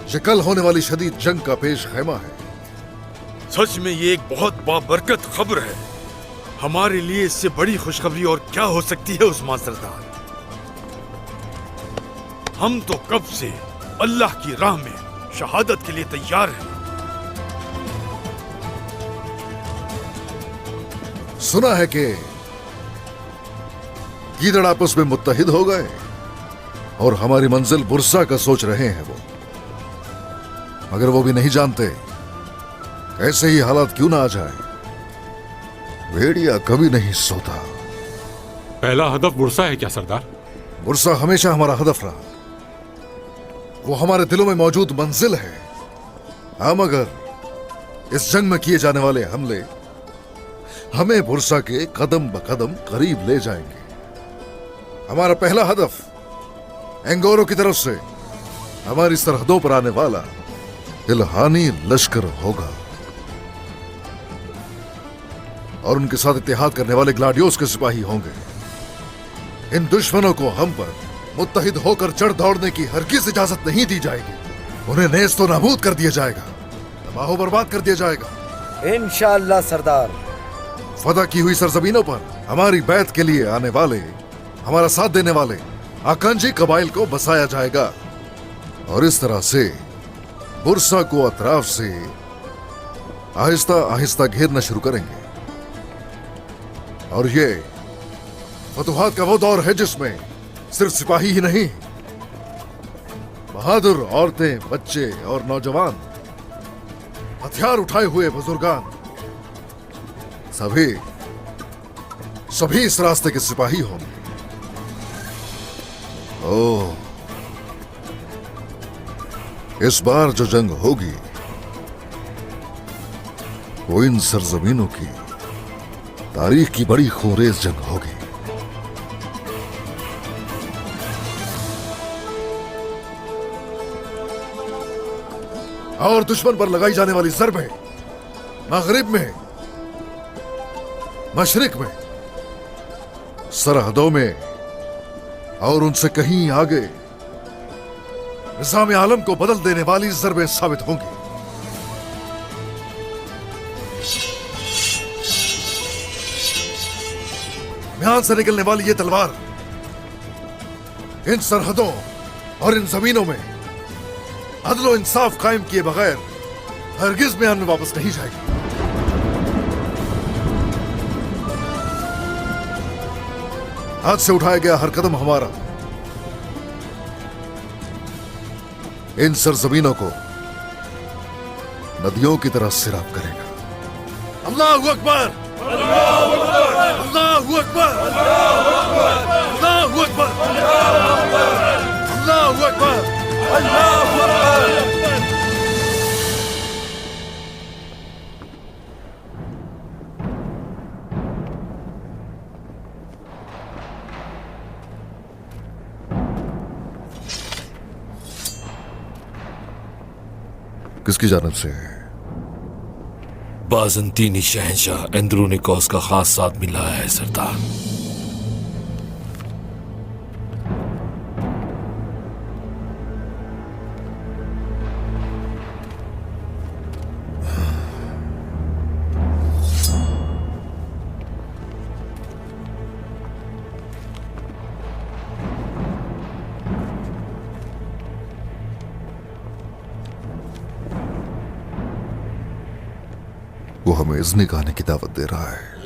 ये कल होने वाली शदीद जंग का पेश खैमा है। सच में ये एक बहुत बाबरकत खबर है। हमारे लिए इससे बड़ी खुशखबरी और क्या हो सकती है उस्मान सरदार। हम तो कब से अल्लाह की राह में शहादत के लिए तैयार हैं। सुना है कि गीदड़ आपस में मुत्तहिद हो गए और हमारी मंजिल बुरसा का सोच रहे हैं वो, मगर वो भी नहीं जानते ऐसे ही हालात क्यों ना आ जाए। भेड़िया कभी नहीं सोता। पहला हदफ बुरसा है क्या सरदार? बुरसा हमेशा हमारा हदफ रहा, वो हमारे दिलों में मौजूद मंजिल है। हम अगर इस जंग में किए जाने वाले हमले हमें बुरसा के कदम ब कदम करीब ले जाएंगे। हमारा पहला हदफ एंगोरो की तरफ से हमारी सरहदों पर आने वाला इल्हानी लश्कर होगा और उनके साथ इत्तेहाद करने वाले ग्लाडियोस के सिपाही होंगे। इन दुश्मनों को हम पर मुत्तहिद होकर चढ़ दौड़ने की हरगिज इजाजत नहीं दी जाएगी। उन्हें नेस्तो नाबूद कर दिया जाएगा, तबाह बर्बाद कर दिया जाएगा इंशाअल्लाह सरदार। फतह की हुई सरजमीनों पर हमारी बैत के लिए आने वाले, हमारा साथ देने वाले आकांक्षी कबाइल को बसाया जाएगा और इस तरह से बुरसा को अतराफ से आहिस्ता आहिस्ता घेरना शुरू करेंगे। और ये फतुहात का वो दौर है जिसमें सिर्फ सिपाही ही नहीं, बहादुर औरतें, बच्चे और नौजवान हथियार उठाए हुए बुजुर्गान सभी इस रास्ते के सिपाही होंगे। ओह, इस बार जो जंग होगी वो इन सरजमीनों की तारीख की बड़ी खूंरेज जंग होगी। और दुश्मन पर लगाई जाने वाली ज़रबें मगरिब में, मशरिक में, सरहदों में और उनसे कहीं आगे निज़ाम आलम को बदल देने वाली ज़रबें साबित होंगी। म्यान से निकलने वाली ये तलवार इन सरहदों और इन जमीनों में अदलो इंसाफ कायम किए बगैर हरगिज म्यान में वापस नहीं जाएगी। हाथ से उठाया गया हर कदम हमारा इन सरजमीनों को नदियों की तरह सिराब करेगा। अल्लाहु अकबर, अल्लाहु अकबर, अल्लाहु अकबर, अल्लाहु अकबर, अल्लाहु अकबर, अल्लाहु अकबर। किसकी जानब से? बाजंतीनी शहंशाह एंद्रोनिकोस का खास साथ मिला है सरदार। वो हमें इज़्न गाने की दावत दे रहा है।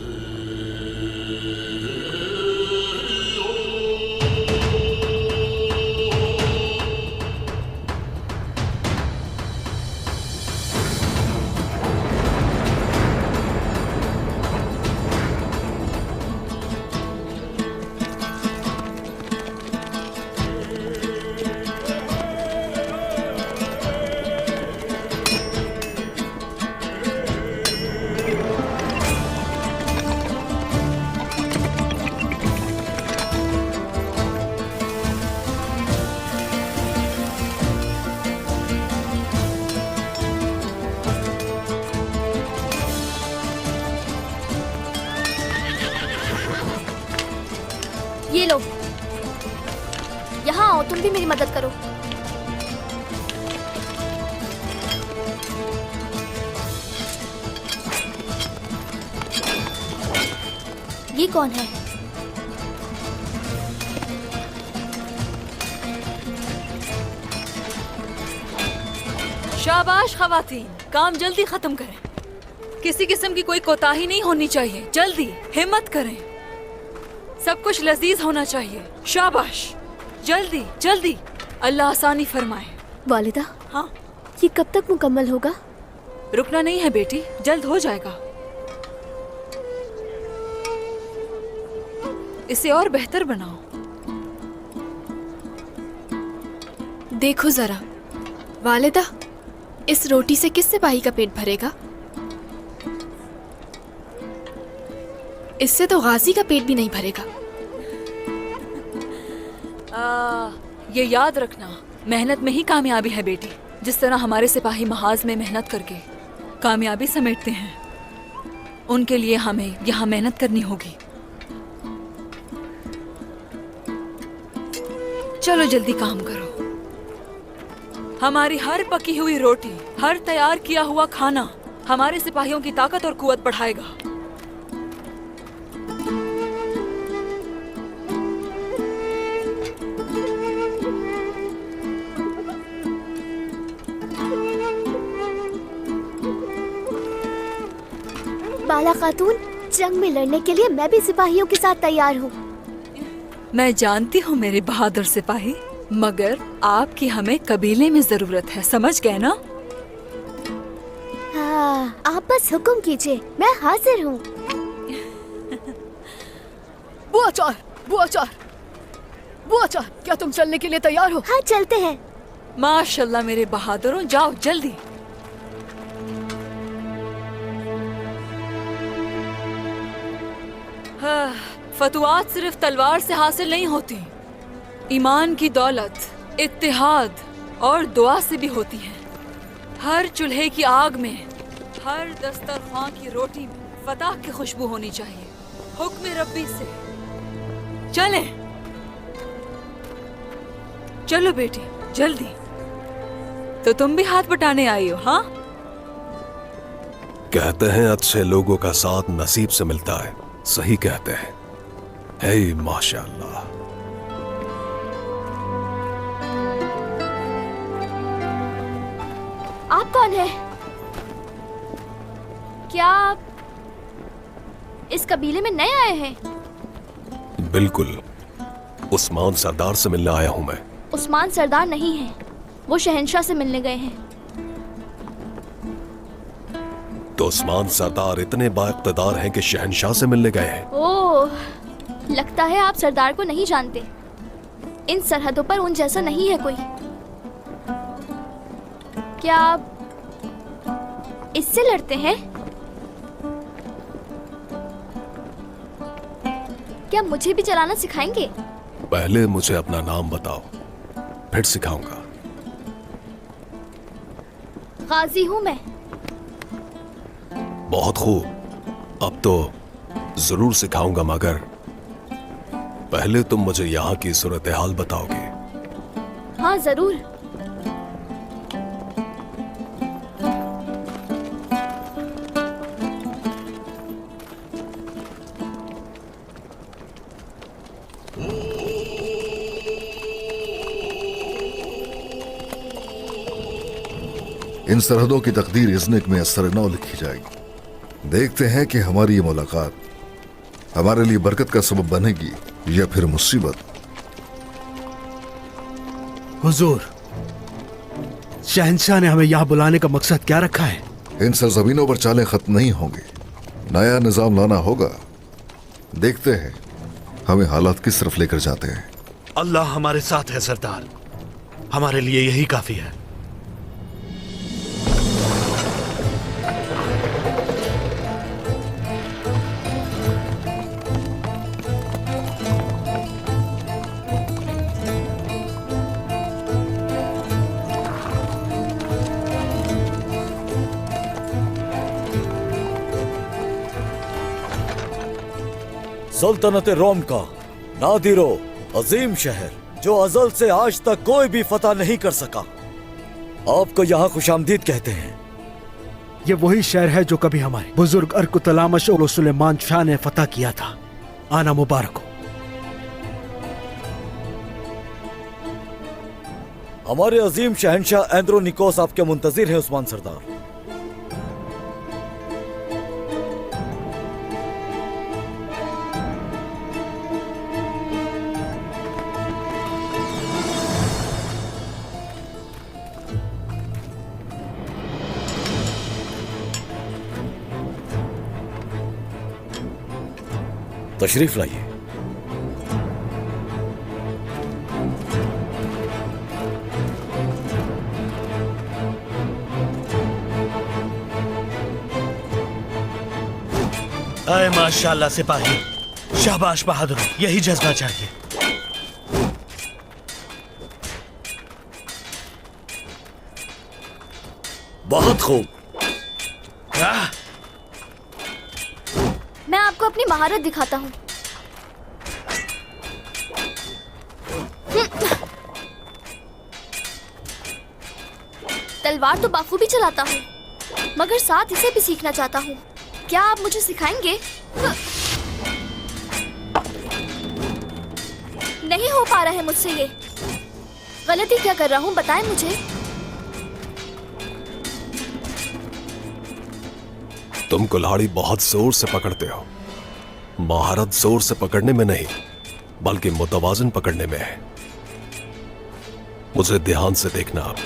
ये लो, यहाँ आओ, तुम भी मेरी मदद करो। ये कौन है? शाबाश खवातीन, काम जल्दी खत्म करें। किसी किस्म की कोई कोताही नहीं होनी चाहिए। जल्दी हिम्मत करें, सब कुछ लजीज होना चाहिए। शाबाश, जल्दी जल्दी, अल्लाह आसानी फरमाए। वालिदा, हाँ, ये कब तक मुकम्मल होगा? रुकना नहीं है बेटी, जल्द हो जाएगा। इसे और बेहतर बनाओ। देखो जरा वालिदा, इस रोटी से किस सिपाही का पेट भरेगा? इससे तो गाजी का पेट भी नहीं भरेगा। ये याद रखना, मेहनत में ही कामयाबी है बेटी। जिस तरह हमारे सिपाही महाज में मेहनत करके कामयाबी समेटते हैं, उनके लिए हमें यहाँ मेहनत करनी होगी। चलो जल्दी काम करो। हमारी हर पकी हुई रोटी, हर तैयार किया हुआ खाना हमारे सिपाहियों की ताकत और कुव्वत बढ़ाएगा। बाला खातून, जंग में लड़ने के लिए मैं भी सिपाहियों के साथ तैयार हूँ। मैं जानती हूँ मेरे बहादुर सिपाही, मगर आपकी हमें कबीले में जरूरत है, समझ गए ना? हाँ? आप बस हुक्म कीजिए, मैं हाजिर हूँ। बुआ चार, बुआ चार, बुआ चार, क्या तुम चलने के लिए तैयार हो? हाँ चलते हैं। माशाल्लाह मेरे बहादुरों, जाओ जल्दी। हाँ, फतवात सिर्फ तलवार से हासिल नहीं होती, ईमान की दौलत, इत्तेहाद और दुआ से भी होती है। हर चूल्हे की आग में, हर दस्तरखान की रोटी में फतह की खुशबू होनी चाहिए, हुक्म रब्बी से। चले, चलो बेटी जल्दी। तो तुम भी हाथ बटाने आई हो? हाँ, कहते हैं अच्छे लोगों का साथ नसीब से मिलता है। सही कहते हैं। हे माशाअल्लाह। आप कौन है? क्या आप इस कबीले में नए आए हैं? बिल्कुल, उस्मान सरदार से मिलने आया हूं मैं। उस्मान सरदार नहीं है, वो शहंशाह से मिलने गए हैं। तो उस्मान सरदार इतने बाइक़्तिदार हैं कि शहंशाह से मिलने गए हैं। ओह, लगता है आप सरदार को नहीं जानते। इन सरहदों पर उन जैसा नहीं है कोई। क्या आप इससे लड़ते हैं? क्या मुझे भी चलाना सिखाएंगे? पहले मुझे अपना नाम बताओ, फिर सिखाऊंगा। गाजी हूँ मैं। बहुत खूब, अब तो जरूर सिखाऊंगा, मगर पहले तुम मुझे यहाँ की सूरत हाल बताओगे। हाँ जरूर। इन सरहदों की तकदीर इज़्निक में असर-ए-नौ लिखी जाएगी। देखते हैं कि हमारी ये मुलाकात हमारे लिए बरकत का सबब बनेगी या फिर मुसीबत। हुजूर, शहंशाह ने हमें यहाँ बुलाने का मकसद क्या रखा है? इन सरजमीनों पर चालें खत्म नहीं होंगी, नया निजाम लाना होगा। देखते हैं हमें हालात किस तरफ लेकर जाते हैं। अल्लाह हमारे साथ है सरदार, हमारे लिए यही काफी है। सल्तनत रोम का नादिरो अजीम शहर, जो अजल से आज तक कोई भी फतह नहीं कर सका, आपको यहाँ खुशामदीद कहते हैं। ये वही शहर है जो कभी हमारे बुजुर्ग अर्कुतलामश और सुलेमान शाह ने फतह किया था। आना मुबारक हो। हमारे अजीम शहंशाह एंद्रोनिकोस आपके मुंतजिर हैं उस्मान सरदार। तशरीफ लाइए। अरे माशाल्लाह सिपाही, शाबाश बहादुर, यही जज्बा चाहिए। बहुत खूब। मैं आपको अपनी महारत दिखाता हूँ। तलवार तो बाखूबी चलाता हूँ, मगर साथ इसे भी सीखना चाहता हूँ। क्या आप मुझे सिखाएंगे? नहीं हो पा रहा है मुझसे ये। गलती क्या कर रहा हूँ, बताएं मुझे। तुम कुल्हाड़ी बहुत जोर से पकड़ते हो। महारत जोर से पकड़ने में नहीं, बल्कि मुतवाजन पकड़ने में है। मुझे ध्यान से देखना आप।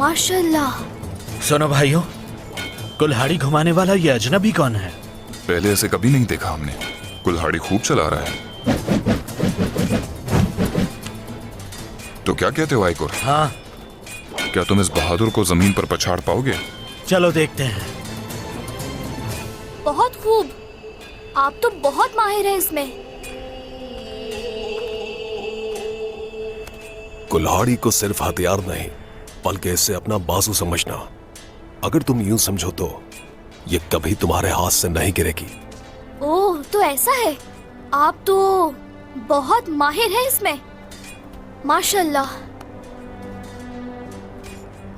माशाल्लाह। सुनो भाइयों, कुल्हाड़ी घुमाने वाला ये अजनबी कौन है? पहले ऐसे कभी नहीं देखा हमने। कुल्हाड़ी खूब चला रहा है। तो क्या कहते हो आइकुर? हाँ, क्या तुम इस बहादुर को जमीन पर पछाड़ पाओगे? चलो देखते हैं। बहुत खूब, आप तो बहुत माहिर हैं इसमें। कुल्हाड़ी को सिर्फ हथियार नहीं बल्कि इससे अपना बाजू समझना। अगर तुम यूं समझो तो ये कभी तुम्हारे हाथ से नहीं गिरेगी। ओह, तो ऐसा है। आप तो बहुत माहिर हैं इसमें, माशाल्लाह।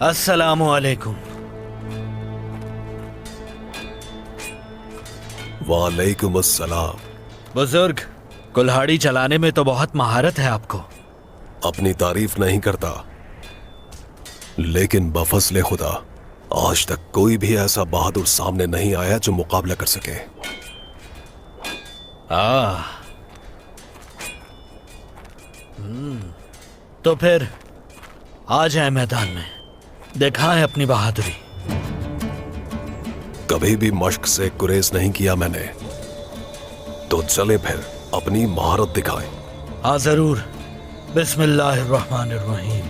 अस्सलामु अलैकुम। वालेकुम अस्सलाम। बुजुर्ग, कुल्हाड़ी चलाने में तो बहुत महारत है आपको। अपनी तारीफ नहीं करता, लेकिन बफज़्ल खुदा आज तक कोई भी ऐसा बहादुर सामने नहीं आया जो मुकाबला कर सके। तो फिर आ जाए मैदान में, दिखाएं अपनी बहादुरी। कभी भी मश्क से गुरेज नहीं किया मैंने, तो चले फिर अपनी महारत दिखाएं। हाँ जरूर। बिस्मिल्लाहिर्रहमानिर्रहीम।